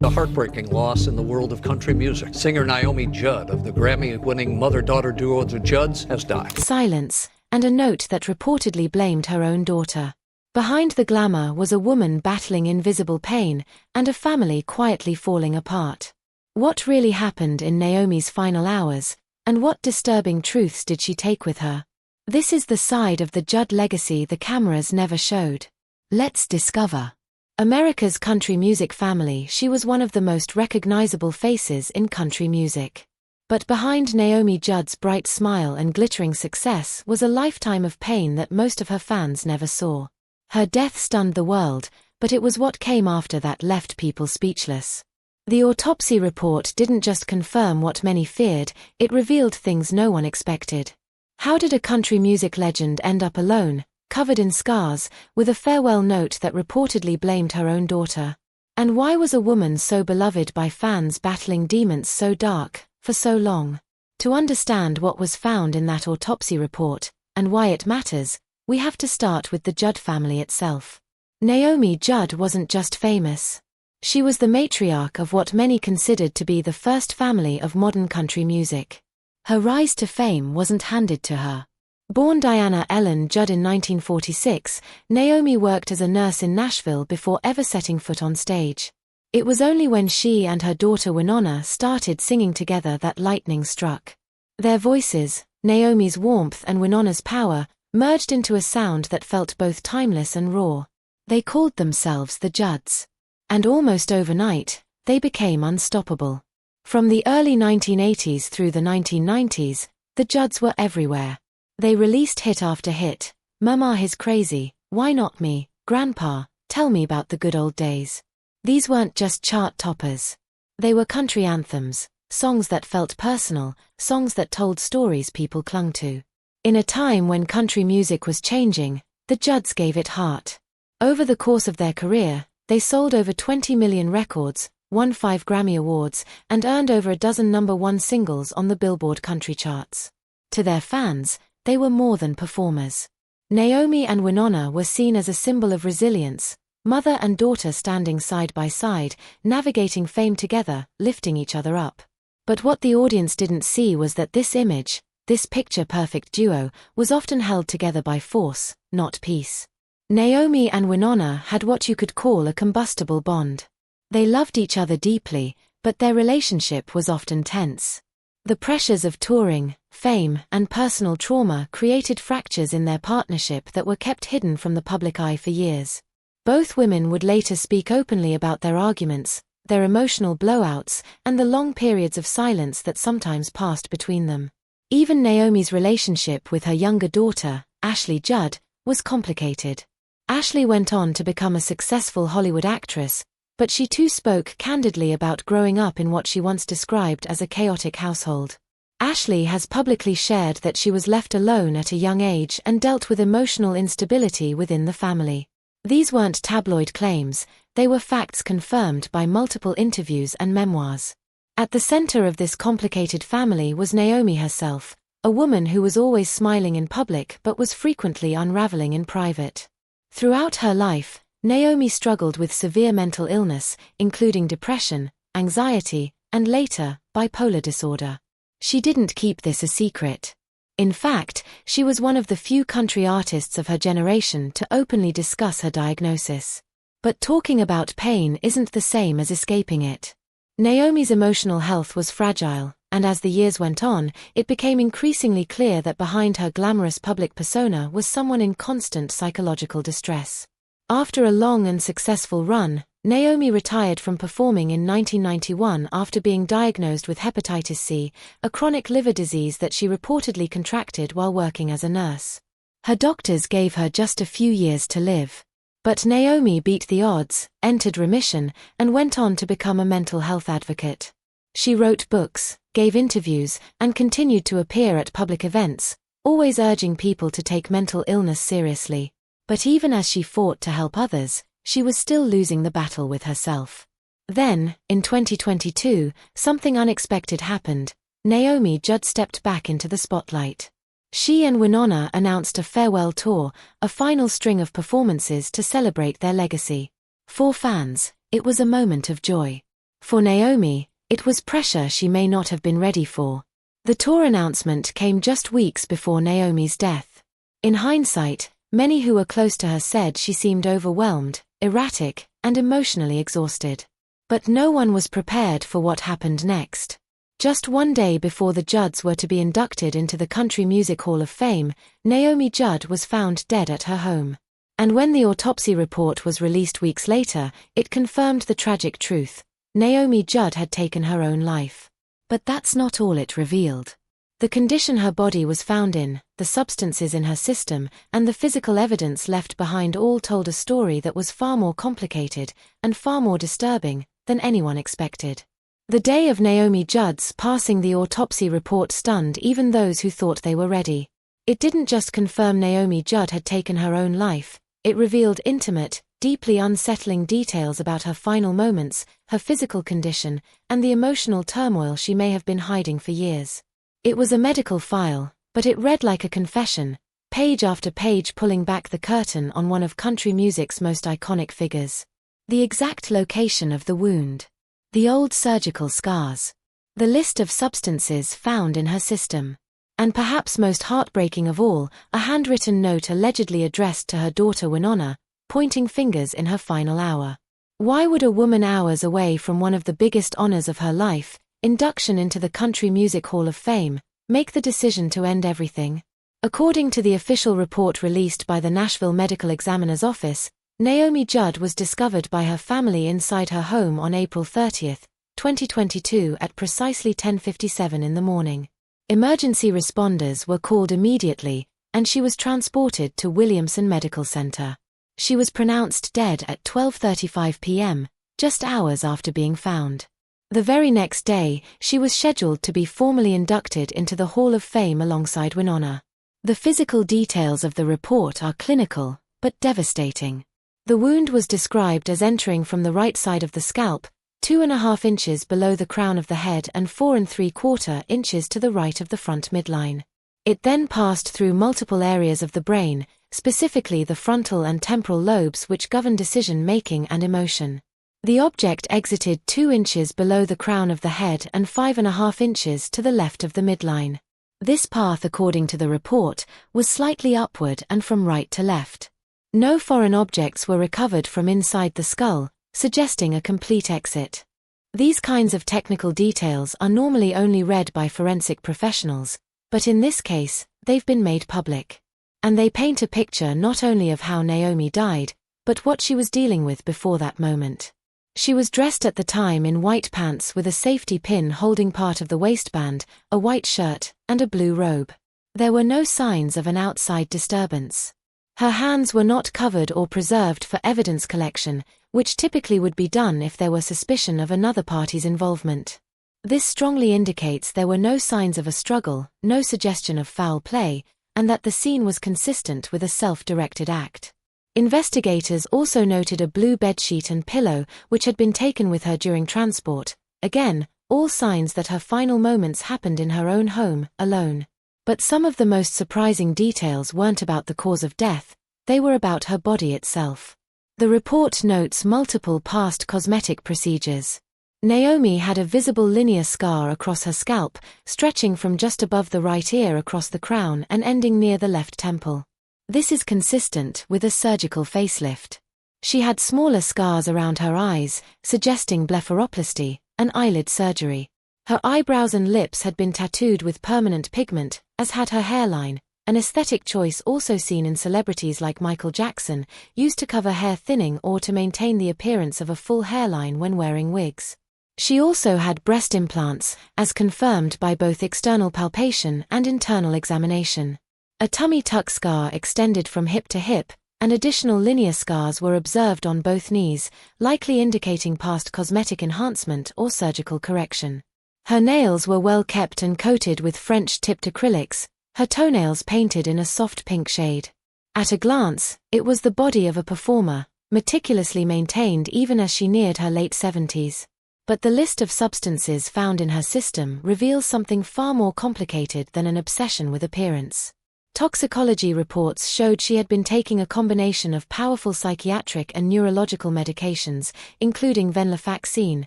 A heartbreaking loss in the world of country music. Singer Naomi Judd of the Grammy-winning mother-daughter duo the Judds has died. Silence, and a note that reportedly blamed her own daughter. Behind the glamour was a woman battling invisible pain, and a family quietly falling apart. What really happened in Naomi's final hours, and what disturbing truths did she take with her? This is the side of the Judd legacy the cameras never showed. Let's discover. America's country music family. She was one of the most recognizable faces in country music. But behind Naomi Judd's bright smile and glittering success was a lifetime of pain that most of her fans never saw. Her death stunned the world, but it was what came after that left people speechless. The autopsy report didn't just confirm what many feared, it revealed things no one expected. How did a country music legend end up alone, covered in scars, with a farewell note that reportedly blamed her own daughter? And why was a woman so beloved by fans battling demons so dark, for so long? To understand what was found in that autopsy report, and why it matters, we have to start with the Judd family itself. Naomi Judd wasn't just famous. She was the matriarch of what many considered to be the first family of modern country music. Her rise to fame wasn't handed to her. Born Diana Ellen Judd in 1946, Naomi worked as a nurse in Nashville before ever setting foot on stage. It was only when she and her daughter Wynonna started singing together that lightning struck. Their voices, Naomi's warmth and Wynonna's power, merged into a sound that felt both timeless and raw. They called themselves the Judds. And almost overnight, they became unstoppable. From the early 1980s through the 1990s, the Judds were everywhere. They released hit after hit: Mama is Crazy, Why Not Me, Grandpa, Tell Me About the Good Old Days. These weren't just chart toppers. They were country anthems, songs that felt personal, songs that told stories people clung to. In a time when country music was changing, the Judds gave it heart. Over the course of their career, they sold over 20 million records, won 5 Grammy Awards, and earned over a dozen #1 singles on the Billboard country charts. To their fans, they were more than performers. Naomi and Wynonna were seen as a symbol of resilience, mother and daughter standing side by side, navigating fame together, lifting each other up. But what the audience didn't see was that this image, this picture-perfect duo, was often held together by force, not peace. Naomi and Wynonna had what you could call a combustible bond. They loved each other deeply, but their relationship was often tense. The pressures of touring, fame, and personal trauma created fractures in their partnership that were kept hidden from the public eye for years. Both women would later speak openly about their arguments, their emotional blowouts, and the long periods of silence that sometimes passed between them. Even Naomi's relationship with her younger daughter, Ashley Judd, was complicated. Ashley went on to become a successful Hollywood actress, but she too spoke candidly about growing up in what she once described as a chaotic household. Ashley has publicly shared that she was left alone at a young age and dealt with emotional instability within the family. These weren't tabloid claims, they were facts confirmed by multiple interviews and memoirs. At the center of this complicated family was Naomi herself, a woman who was always smiling in public but was frequently unraveling in private. Throughout her life, Naomi struggled with severe mental illness, including depression, anxiety, and later, bipolar disorder. She didn't keep this a secret. In fact, she was one of the few country artists of her generation to openly discuss her diagnosis. But talking about pain isn't the same as escaping it. Naomi's emotional health was fragile, and as the years went on, it became increasingly clear that behind her glamorous public persona was someone in constant psychological distress. After a long and successful run, Naomi retired from performing in 1991 after being diagnosed with hepatitis C, a chronic liver disease that she reportedly contracted while working as a nurse. Her doctors gave her just a few years to live. But Naomi beat the odds, entered remission, and went on to become a mental health advocate. She wrote books, gave interviews, and continued to appear at public events, always urging people to take mental illness seriously. But even as she fought to help others, she was still losing the battle with herself. Then, in 2022, something unexpected happened. Naomi Judd stepped back into the spotlight. She and Wynonna announced a farewell tour, a final string of performances to celebrate their legacy. For fans, it was a moment of joy. For Naomi, it was pressure she may not have been ready for. The tour announcement came just weeks before Naomi's death. In hindsight, many who were close to her said she seemed overwhelmed, erratic, and emotionally exhausted. But no one was prepared for what happened next. Just one day before the Judds were to be inducted into the Country Music Hall of Fame, Naomi Judd was found dead at her home. And when the autopsy report was released weeks later, it confirmed the tragic truth. Naomi Judd had taken her own life. But that's not all it revealed. The condition her body was found in, the substances in her system, and the physical evidence left behind all told a story that was far more complicated, and far more disturbing, than anyone expected. The day of Naomi Judd's passing, the autopsy report stunned even those who thought they were ready. It didn't just confirm Naomi Judd had taken her own life, it revealed intimate, deeply unsettling details about her final moments, her physical condition, and the emotional turmoil she may have been hiding for years. It was a medical file, but it read like a confession, page after page pulling back the curtain on one of country music's most iconic figures. The exact location of the wound. The old surgical scars. The list of substances found in her system. And perhaps most heartbreaking of all, a handwritten note allegedly addressed to her daughter Wynonna, pointing fingers in her final hour. Why would a woman hours away from one of the biggest honors of her life, induction into the Country Music Hall of Fame, make the decision to end everything? According to the official report released by the Nashville Medical Examiner's Office, Naomi Judd was discovered by her family inside her home on April 30, 2022 at precisely 10:57 in the morning. Emergency responders were called immediately, and she was transported to Williamson Medical Center. She was pronounced dead at 12:35 p.m., just hours after being found. The very next day, she was scheduled to be formally inducted into the Hall of Fame alongside Wynonna. The physical details of the report are clinical, but devastating. The wound was described as entering from the right side of the scalp, 2.5 inches below the crown of the head and 4 3/4 inches to the right of the front midline. It then passed through multiple areas of the brain, specifically the frontal and temporal lobes which govern decision-making and emotion. The object exited 2 inches below the crown of the head and 5.5 inches to the left of the midline. This path, according to the report, was slightly upward and from right to left. No foreign objects were recovered from inside the skull, suggesting a complete exit. These kinds of technical details are normally only read by forensic professionals, but in this case, they've been made public. And they paint a picture not only of how Naomi died, but what she was dealing with before that moment. She was dressed at the time in white pants with a safety pin holding part of the waistband, a white shirt, and a blue robe. There were no signs of an outside disturbance. Her hands were not covered or preserved for evidence collection, which typically would be done if there were suspicion of another party's involvement. This strongly indicates there were no signs of a struggle, no suggestion of foul play, and that the scene was consistent with a self-directed act. Investigators also noted a blue bedsheet and pillow which had been taken with her during transport, again, all signs that her final moments happened in her own home, alone. But some of the most surprising details weren't about the cause of death, they were about her body itself. The report notes multiple past cosmetic procedures. Naomi had a visible linear scar across her scalp, stretching from just above the right ear across the crown and ending near the left temple. This is consistent with a surgical facelift. She had smaller scars around her eyes, suggesting blepharoplasty, an eyelid surgery. Her eyebrows and lips had been tattooed with permanent pigment, as had her hairline, an aesthetic choice also seen in celebrities like Michael Jackson, used to cover hair thinning or to maintain the appearance of a full hairline when wearing wigs. She also had breast implants, as confirmed by both external palpation and internal examination. A tummy tuck scar extended from hip to hip, and additional linear scars were observed on both knees, likely indicating past cosmetic enhancement or surgical correction. Her nails were well kept and coated with French-tipped acrylics, her toenails painted in a soft pink shade. At a glance, it was the body of a performer, meticulously maintained even as she neared her late 70s. But the list of substances found in her system reveals something far more complicated than an obsession with appearance. Toxicology reports showed she had been taking a combination of powerful psychiatric and neurological medications, including venlafaxine,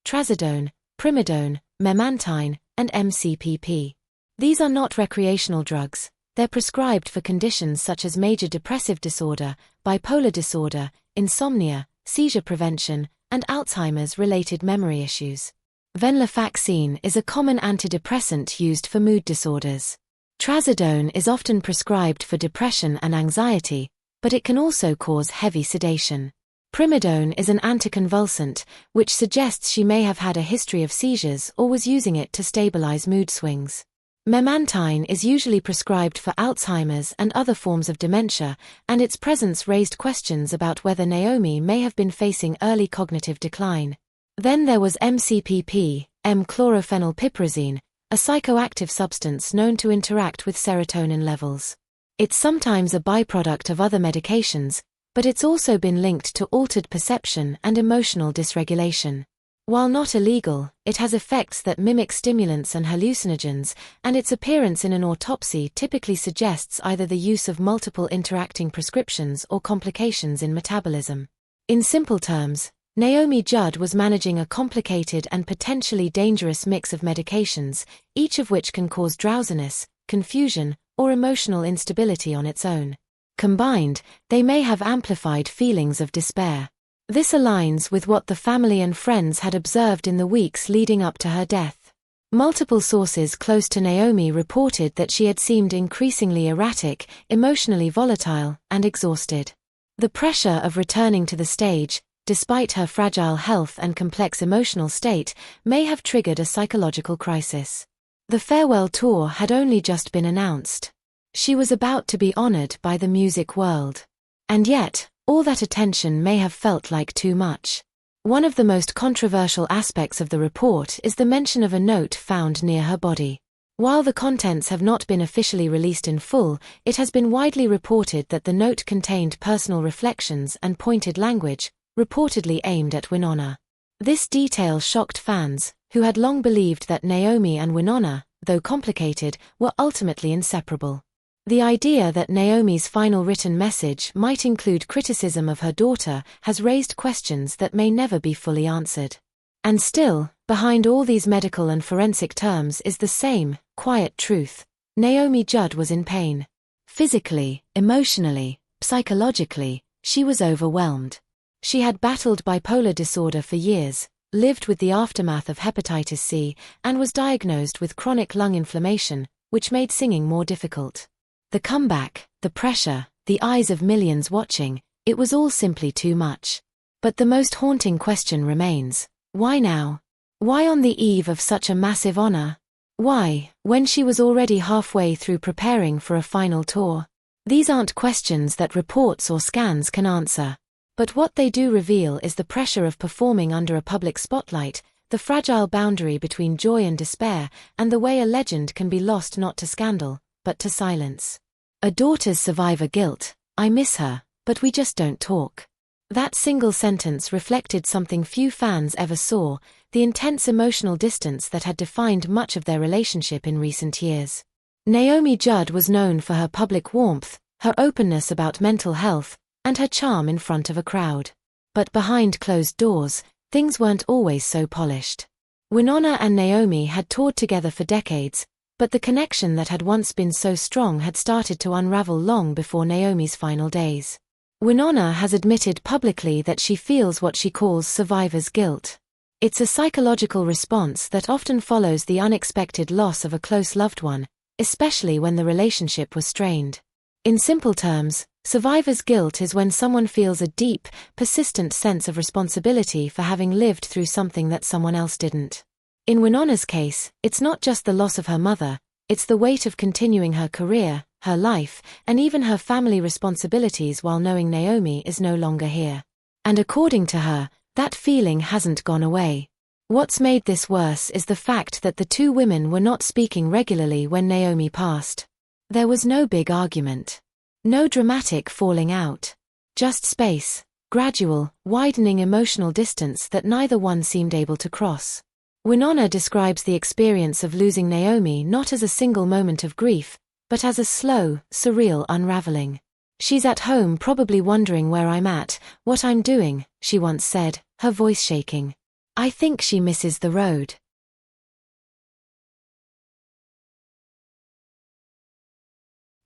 trazodone, primidone, memantine, and MCPP. These are not recreational drugs. They're prescribed for conditions such as major depressive disorder, bipolar disorder, insomnia, seizure prevention, and Alzheimer's-related memory issues. Venlafaxine is a common antidepressant used for mood disorders. Trazodone is often prescribed for depression and anxiety, but it can also cause heavy sedation. Primidone is an anticonvulsant, which suggests she may have had a history of seizures or was using it to stabilize mood swings. Memantine is usually prescribed for Alzheimer's and other forms of dementia, and its presence raised questions about whether Naomi may have been facing early cognitive decline. Then there was MCPP, M-chlorophenylpiperazine, a psychoactive substance known to interact with serotonin levels. It's sometimes a byproduct of other medications, but it's also been linked to altered perception and emotional dysregulation. While not illegal, it has effects that mimic stimulants and hallucinogens, and its appearance in an autopsy typically suggests either the use of multiple interacting prescriptions or complications in metabolism. In simple terms, Naomi Judd was managing a complicated and potentially dangerous mix of medications, each of which can cause drowsiness, confusion, or emotional instability on its own. Combined, they may have amplified feelings of despair. This aligns with what the family and friends had observed in the weeks leading up to her death. Multiple sources close to Naomi reported that she had seemed increasingly erratic, emotionally volatile, and exhausted. The pressure of returning to the stage, despite her fragile health and complex emotional state, may have triggered a psychological crisis. The farewell tour had only just been announced. She was about to be honored by the music world. And yet, all that attention may have felt like too much. One of the most controversial aspects of the report is the mention of a note found near her body. While the contents have not been officially released in full, it has been widely reported that the note contained personal reflections and pointed language, reportedly aimed at Wynonna. This detail shocked fans, who had long believed that Naomi and Wynonna, though complicated, were ultimately inseparable. The idea that Naomi's final written message might include criticism of her daughter has raised questions that may never be fully answered. And still, behind all these medical and forensic terms is the same, quiet truth. Naomi Judd was in pain. Physically, emotionally, psychologically, she was overwhelmed. She had battled bipolar disorder for years, lived with the aftermath of hepatitis C, and was diagnosed with chronic lung inflammation, which made singing more difficult. The comeback, the pressure, the eyes of millions watching, it was all simply too much. But the most haunting question remains: why now? Why on the eve of such a massive honor? Why, when she was already halfway through preparing for a final tour? These aren't questions that reports or scans can answer. But what they do reveal is the pressure of performing under a public spotlight, the fragile boundary between joy and despair, and the way a legend can be lost not to scandal, but to silence. A daughter's survivor guilt: I miss her, but we just don't talk. That single sentence reflected something few fans ever saw, the intense emotional distance that had defined much of their relationship in recent years. Naomi Judd was known for her public warmth, her openness about mental health, and her charm in front of a crowd. But behind closed doors, things weren't always so polished. Wynonna and Naomi had toured together for decades, but the connection that had once been so strong had started to unravel long before Naomi's final days. Wynonna has admitted publicly that she feels what she calls survivor's guilt. It's a psychological response that often follows the unexpected loss of a close loved one, especially when the relationship was strained. In simple terms, survivor's guilt is when someone feels a deep, persistent sense of responsibility for having lived through something that someone else didn't. In Wynonna's case, it's not just the loss of her mother, it's the weight of continuing her career, her life, and even her family responsibilities while knowing Naomi is no longer here. And according to her, that feeling hasn't gone away. What's made this worse is the fact that the two women were not speaking regularly when Naomi passed. There was no big argument. No dramatic falling out. Just space, gradual, widening emotional distance that neither one seemed able to cross. Wynonna describes the experience of losing Naomi not as a single moment of grief, but as a slow, surreal unraveling. She's at home probably wondering where I'm at, what I'm doing, she once said, her voice shaking. I think she misses the road.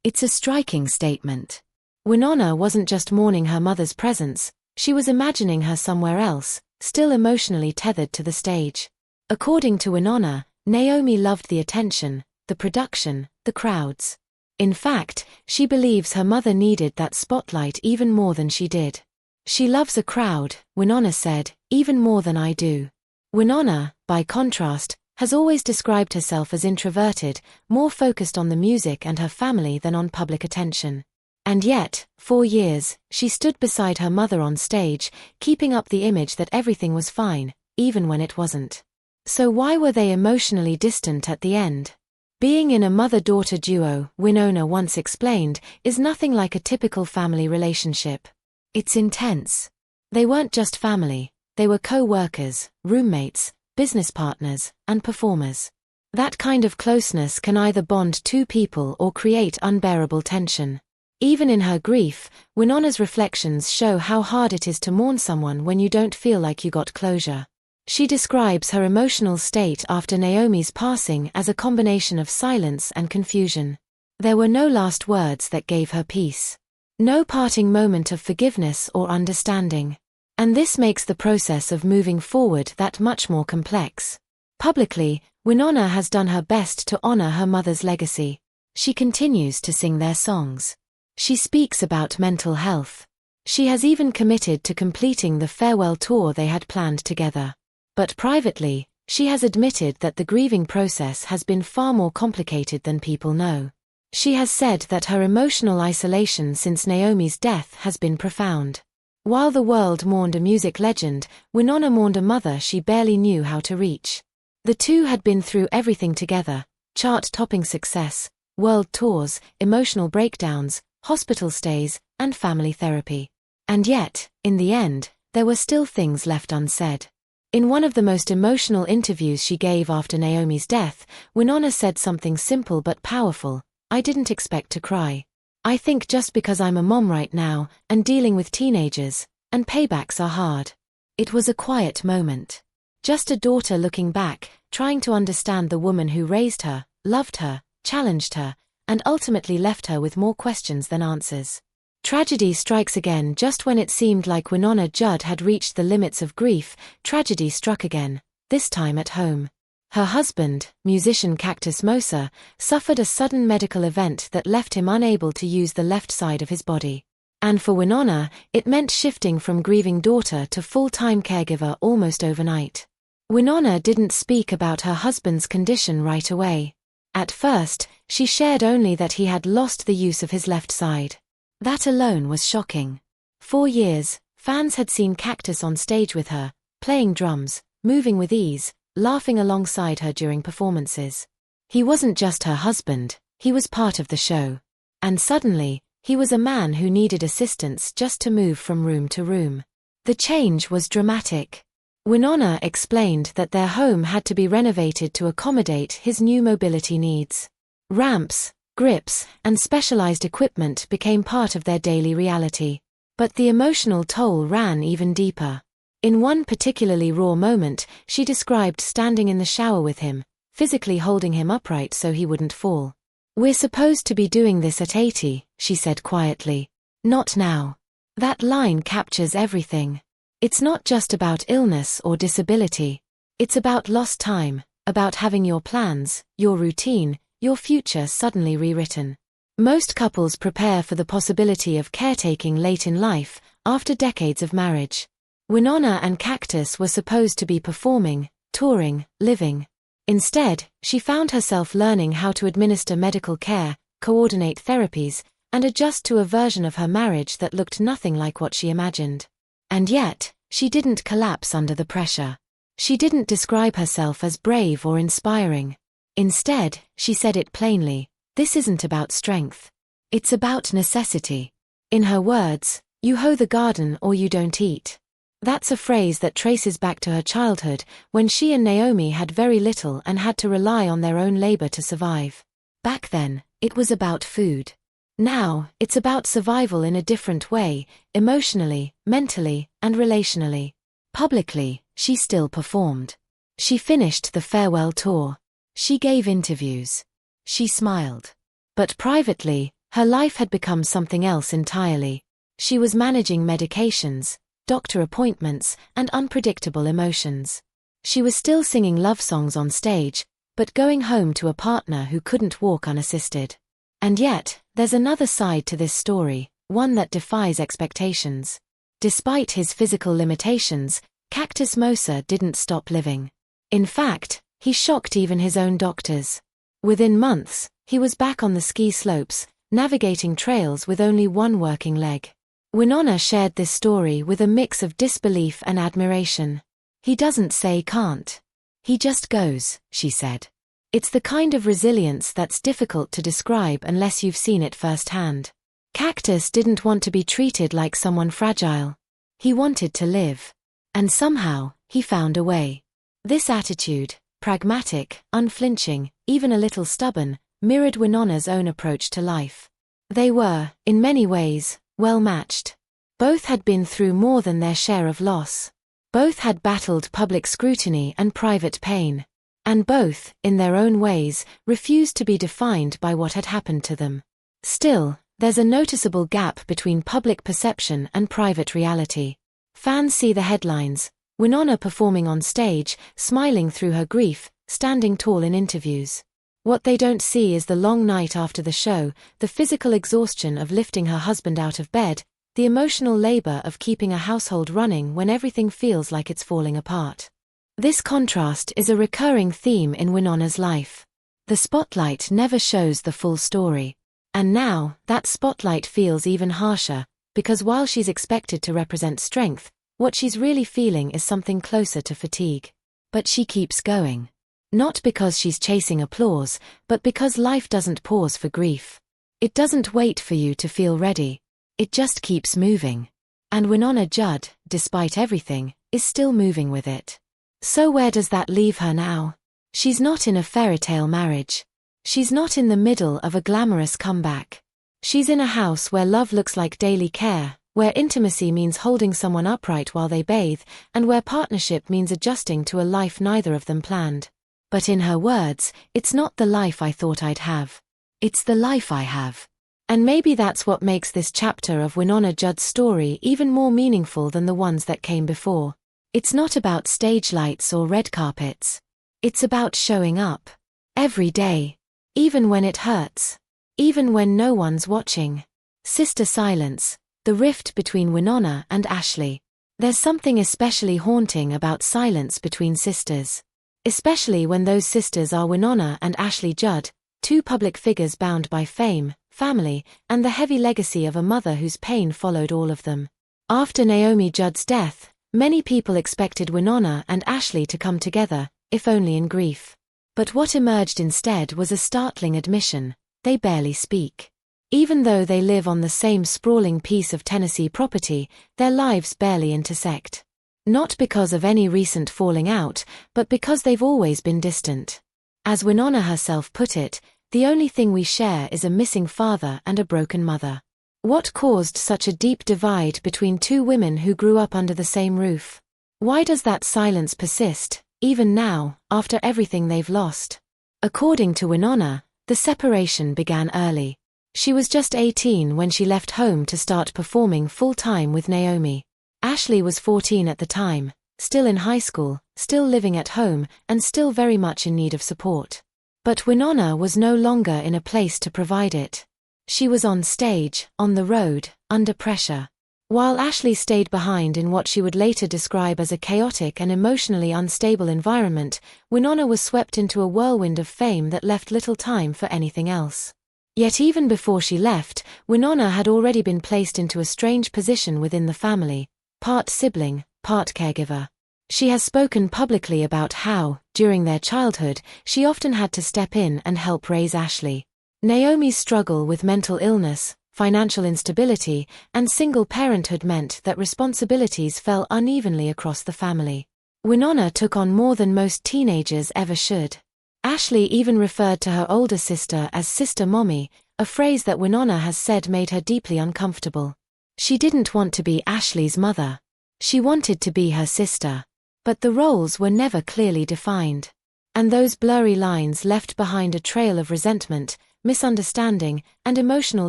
It's a striking statement. Wynonna wasn't just mourning her mother's presence, she was imagining her somewhere else, still emotionally tethered to the stage. According to Wynonna, Naomi loved the attention, the production, the crowds. In fact, she believes her mother needed that spotlight even more than she did. She loves a crowd, Wynonna said, even more than I do. Wynonna, by contrast, has always described herself as introverted, more focused on the music and her family than on public attention. And yet, for years, she stood beside her mother on stage, keeping up the image that everything was fine, even when it wasn't. So why were they emotionally distant at the end? Being in a mother-daughter duo, Wynonna once explained, is nothing like a typical family relationship. It's intense. They weren't just family, they were co-workers, roommates, business partners, and performers. That kind of closeness can either bond two people or create unbearable tension. Even in her grief, Wynonna's reflections show how hard it is to mourn someone when you don't feel like you got closure. She describes her emotional state after Naomi's passing as a combination of silence and confusion. There were no last words that gave her peace. No parting moment of forgiveness or understanding. And this makes the process of moving forward that much more complex. Publicly, Wynonna has done her best to honor her mother's legacy. She continues to sing their songs. She speaks about mental health. She has even committed to completing the farewell tour they had planned together. But privately, she has admitted that the grieving process has been far more complicated than people know. She has said that her emotional isolation since Naomi's death has been profound. While the world mourned a music legend, Wynonna mourned a mother she barely knew how to reach. The two had been through everything together: chart-topping success, world tours, emotional breakdowns, hospital stays, and family therapy. And yet, in the end, there were still things left unsaid. In one of the most emotional interviews she gave after Naomi's death, Wynonna said something simple but powerful: "I didn't expect to cry. I think just because I'm a mom right now, and dealing with teenagers, and paybacks are hard." It was a quiet moment. Just a daughter looking back, trying to understand the woman who raised her, loved her, challenged her, and ultimately left her with more questions than answers. Tragedy strikes again. Just when it seemed like Wynonna Judd had reached the limits of grief, tragedy struck again, this time at home. Her husband, musician Cactus Moser, suffered a sudden medical event that left him unable to use the left side of his body. And for Wynonna, it meant shifting from grieving daughter to full-time caregiver almost overnight. Wynonna didn't speak about her husband's condition right away. At first, she shared only that he had lost the use of his left side. That alone was shocking. For years, fans had seen Cactus on stage with her, playing drums, moving with ease, laughing alongside her during performances. He wasn't just her husband, he was part of the show. And suddenly, he was a man who needed assistance just to move from room to room. The change was dramatic. Wynonna explained that their home had to be renovated to accommodate his new mobility needs. Ramps, grips, and specialized equipment became part of their daily reality. But the emotional toll ran even deeper. In one particularly raw moment, she described standing in the shower with him, physically holding him upright so he wouldn't fall. "We're supposed to be doing this at 80, she said quietly. "Not now." That line captures everything. It's not just about illness or disability. It's about lost time, about having your plans, your routine, your future suddenly rewritten. Most couples prepare for the possibility of caretaking late in life, after decades of marriage. Wynonna and Cactus were supposed to be performing, touring, living. Instead, she found herself learning how to administer medical care, coordinate therapies, and adjust to a version of her marriage that looked nothing like what she imagined. And yet, she didn't collapse under the pressure. She didn't describe herself as brave or inspiring. Instead, she said it plainly: "This isn't about strength. It's about necessity." In her words, "You hoe the garden or you don't eat." That's a phrase that traces back to her childhood, when she and Naomi had very little and had to rely on their own labor to survive. Back then, it was about food. Now, it's about survival in a different way, emotionally, mentally, and relationally. Publicly, she still performed. She finished the farewell tour. She gave interviews. She smiled. But privately, her life had become something else entirely. She was managing medications, doctor appointments, and unpredictable emotions. She was still singing love songs on stage, but going home to a partner who couldn't walk unassisted. And yet, there's another side to this story, one that defies expectations. Despite his physical limitations, Cactus Mosa didn't stop living. In fact, he shocked even his own doctors. Within months, he was back on the ski slopes, navigating trails with only one working leg. Wynonna shared this story with a mix of disbelief and admiration. "He doesn't say can't. He just goes," she said. It's the kind of resilience that's difficult to describe unless you've seen it firsthand. Cactus didn't want to be treated like someone fragile. He wanted to live. And somehow, he found a way. This attitude, pragmatic, unflinching, even a little stubborn, mirrored Wynonna's own approach to life. They were, in many ways, well matched. Both had been through more than their share of loss. Both had battled public scrutiny and private pain. And both, in their own ways, refused to be defined by what had happened to them. Still, there's a noticeable gap between public perception and private reality. Fans see the headlines: Wynonna performing on stage, smiling through her grief, standing tall in interviews. What they don't see is the long night after the show, the physical exhaustion of lifting her husband out of bed, the emotional labor of keeping a household running when everything feels like it's falling apart. This contrast is a recurring theme in Wynonna's life. The spotlight never shows the full story. And now, that spotlight feels even harsher, because while she's expected to represent strength, what she's really feeling is something closer to fatigue. But she keeps going. Not because she's chasing applause, but because life doesn't pause for grief. It doesn't wait for you to feel ready. It just keeps moving. And Wynonna Judd, despite everything, is still moving with it. So where does that leave her now? She's not in a fairy tale marriage. She's not in the middle of a glamorous comeback. She's in a house where love looks like daily care, where intimacy means holding someone upright while they bathe, and where partnership means adjusting to a life neither of them planned. But in her words, it's not the life I thought I'd have. It's the life I have. And maybe that's what makes this chapter of Wynonna Judd's story even more meaningful than the ones that came before. It's not about stage lights or red carpets. It's about showing up. Every day. Even when it hurts. Even when no one's watching. Sister Silence, the rift between Wynonna and Ashley. There's something especially haunting about silence between sisters. Especially when those sisters are Wynonna and Ashley Judd, two public figures bound by fame, family, and the heavy legacy of a mother whose pain followed all of them. After Naomi Judd's death, many people expected Wynonna and Ashley to come together, if only in grief. But what emerged instead was a startling admission: they barely speak. Even though they live on the same sprawling piece of Tennessee property, their lives barely intersect. Not because of any recent falling out, but because they've always been distant. As Wynonna herself put it, the only thing we share is a missing father and a broken mother. What caused such a deep divide between two women who grew up under the same roof? Why does that silence persist, even now, after everything they've lost? According to Wynonna, the separation began early. She was just 18 when she left home to start performing full-time with Naomi. Ashley was 14 at the time, still in high school, still living at home, and still very much in need of support. But Wynonna was no longer in a place to provide it. She was on stage, on the road, under pressure. While Ashley stayed behind in what she would later describe as a chaotic and emotionally unstable environment, Wynonna was swept into a whirlwind of fame that left little time for anything else. Yet even before she left, Wynonna had already been placed into a strange position within the family, part sibling, part caregiver. She has spoken publicly about how, during their childhood, she often had to step in and help raise Ashley. Naomi's struggle with mental illness, financial instability, and single parenthood meant that responsibilities fell unevenly across the family. Wynonna took on more than most teenagers ever should. Ashley even referred to her older sister as Sister Mommy, a phrase that Wynonna has said made her deeply uncomfortable. She didn't want to be Ashley's mother. She wanted to be her sister. But the roles were never clearly defined. And those blurry lines left behind a trail of resentment, misunderstanding, and emotional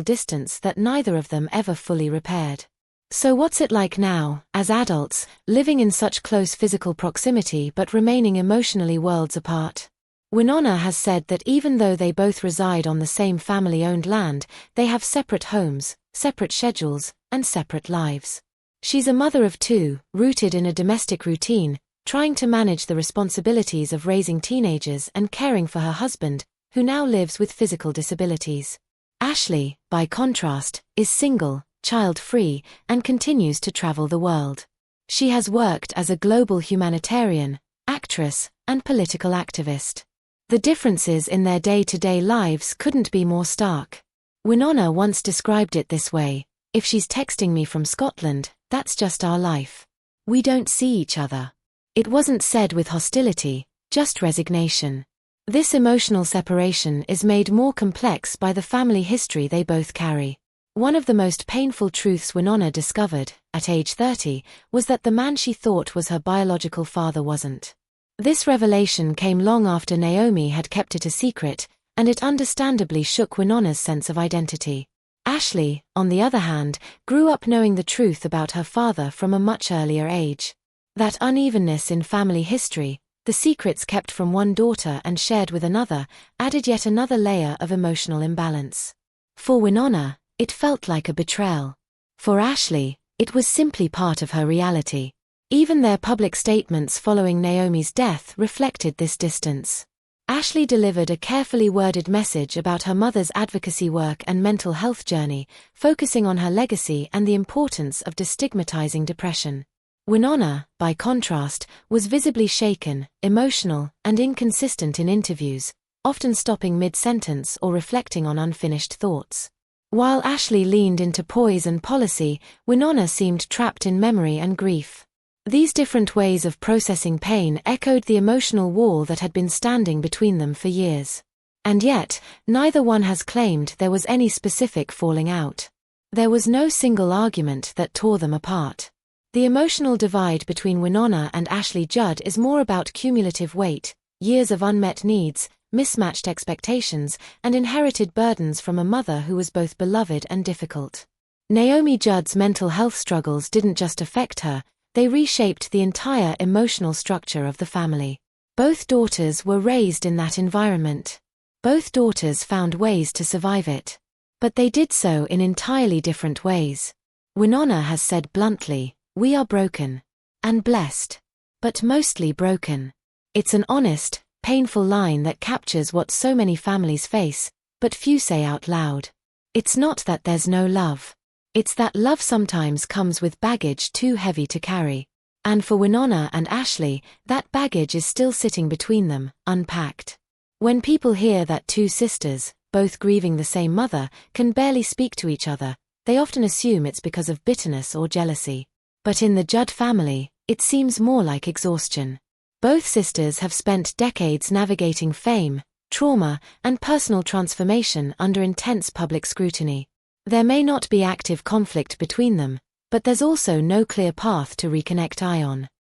distance that neither of them ever fully repaired. So what's it like now, as adults, living in such close physical proximity but remaining emotionally worlds apart? Wynonna has said that even though they both reside on the same family-owned land, they have separate homes, separate schedules, and separate lives. She's a mother of two, rooted in a domestic routine, trying to manage the responsibilities of raising teenagers and caring for her husband, who now lives with physical disabilities. Ashley, by contrast, is single, child-free, and continues to travel the world. She has worked as a global humanitarian, actress, and political activist. The differences in their day-to-day lives couldn't be more stark. Wynonna once described it this way: "If she's texting me from Scotland, that's just our life. We don't see each other." It wasn't said with hostility, just resignation. This emotional separation is made more complex by the family history they both carry. One of the most painful truths Wynonna discovered, at age 30, was that the man she thought was her biological father wasn't. This revelation came long after Naomi had kept it a secret, and it understandably shook Wynonna's sense of identity. Ashley, on the other hand, grew up knowing the truth about her father from a much earlier age. That unevenness in family history, the secrets kept from one daughter and shared with another, added yet another layer of emotional imbalance. For Wynonna, it felt like a betrayal. For Ashley, it was simply part of her reality. Even their public statements following Naomi's death reflected this distance. Ashley delivered a carefully worded message about her mother's advocacy work and mental health journey, focusing on her legacy and the importance of destigmatizing depression. Wynonna, by contrast, was visibly shaken, emotional, and inconsistent in interviews, often stopping mid-sentence or reflecting on unfinished thoughts. While Ashley leaned into poise and policy, Wynonna seemed trapped in memory and grief. These different ways of processing pain echoed the emotional wall that had been standing between them for years. And yet, neither one has claimed there was any specific falling out. There was no single argument that tore them apart. The emotional divide between Wynonna and Ashley Judd is more about cumulative weight, years of unmet needs, mismatched expectations, and inherited burdens from a mother who was both beloved and difficult. Naomi Judd's mental health struggles didn't just affect her, they reshaped the entire emotional structure of the family. Both daughters were raised in that environment. Both daughters found ways to survive it. But they did so in entirely different ways. Wynonna has said bluntly, "We are broken. And blessed. But mostly broken." It's an honest, painful line that captures what so many families face, but few say out loud. It's not that there's no love. It's that love sometimes comes with baggage too heavy to carry. And for Wynonna and Ashley, that baggage is still sitting between them, unpacked. When people hear that two sisters, both grieving the same mother, can barely speak to each other, they often assume it's because of bitterness or jealousy. But in the Judd family, it seems more like exhaustion. Both sisters have spent decades navigating fame, trauma, and personal transformation under intense public scrutiny. There may not be active conflict between them, but there's also no clear path to reconnect on.